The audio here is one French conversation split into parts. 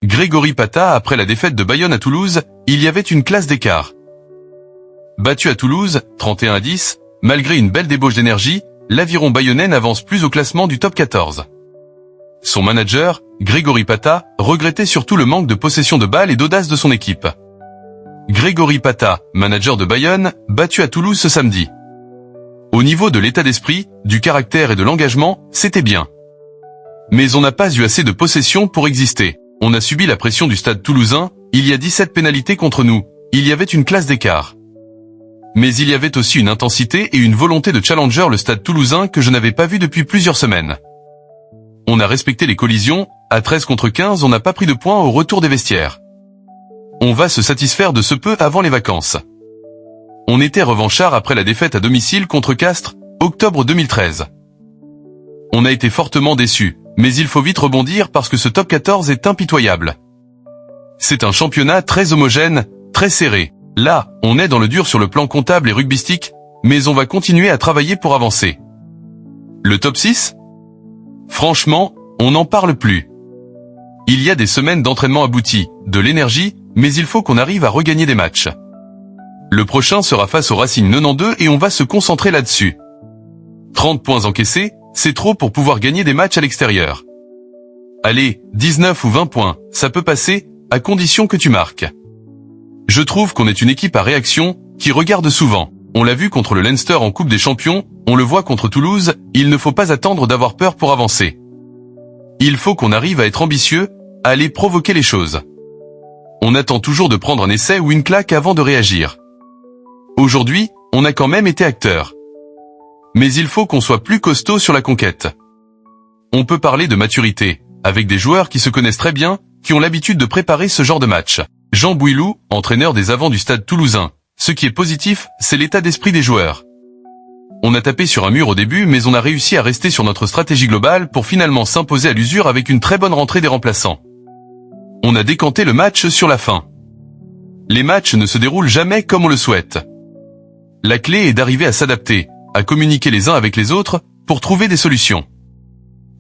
Grégory Pata après la défaite de Bayonne à Toulouse, il y avait une classe d'écart. Battu à Toulouse, 31-10, malgré une belle débauche d'énergie, l'aviron bayonnais n'avance plus au classement du top 14. Son manager, Grégory Pata, regrettait surtout le manque de possession de balle et d'audace de son équipe. Grégory Pata, manager de Bayonne, battu à Toulouse ce samedi. Au niveau de l'état d'esprit, du caractère et de l'engagement, c'était bien. Mais on n'a pas eu assez de possession pour exister. On a subi la pression du stade toulousain, il y a 17 pénalités contre nous, il y avait une classe d'écart. Mais il y avait aussi une intensité et une volonté de challenger le stade toulousain que je n'avais pas vu depuis plusieurs semaines. On a respecté les collisions, à 13 contre 15 on n'a pas pris de points au retour des vestiaires. On va se satisfaire de ce peu avant les vacances. On était revanchard après la défaite à domicile contre Castres, octobre 2013. On a été fortement déçus, mais il faut vite rebondir parce que ce top 14 est impitoyable. C'est un championnat très homogène, très serré. Là, on est dans le dur sur le plan comptable et rugbystique, mais on va continuer à travailler pour avancer. Le top 6 ? Franchement, on n'en parle plus. Il y a des semaines d'entraînement abouties, de l'énergie, mais il faut qu'on arrive à regagner des matchs. Le prochain sera face au Racing 92 et on va se concentrer là-dessus. 30 points encaissés, c'est trop pour pouvoir gagner des matchs à l'extérieur. Allez, 19 ou 20 points, ça peut passer, à condition que tu marques. Je trouve qu'on est une équipe à réaction, qui regarde souvent. On l'a vu contre le Leinster en Coupe des Champions, on le voit contre Toulouse, il ne faut pas attendre d'avoir peur pour avancer. Il faut qu'on arrive à être ambitieux, à aller provoquer les choses. On attend toujours de prendre un essai ou une claque avant de réagir. Aujourd'hui, on a quand même été acteur. Mais il faut qu'on soit plus costaud sur la conquête. On peut parler de maturité, avec des joueurs qui se connaissent très bien, qui ont l'habitude de préparer ce genre de match. Jean Bouilloux, entraîneur des avants du stade toulousain. Ce qui est positif, c'est l'état d'esprit des joueurs. On a tapé sur un mur au début, mais on a réussi à rester sur notre stratégie globale pour finalement s'imposer à l'usure avec une très bonne rentrée des remplaçants. On a décanté le match sur la fin. Les matchs ne se déroulent jamais comme on le souhaite. La clé est d'arriver à s'adapter, à communiquer les uns avec les autres, pour trouver des solutions.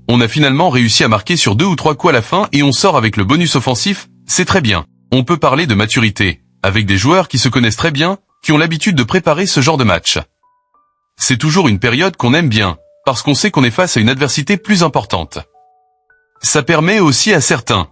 On a finalement réussi à marquer sur 2 ou 3 coups à la fin et on sort avec le bonus offensif, c'est très bien. On peut parler de maturité, avec des joueurs qui se connaissent très bien, qui ont l'habitude de préparer ce genre de match. C'est toujours une période qu'on aime bien, parce qu'on sait qu'on est face à une adversité plus importante. Ça permet aussi à certains,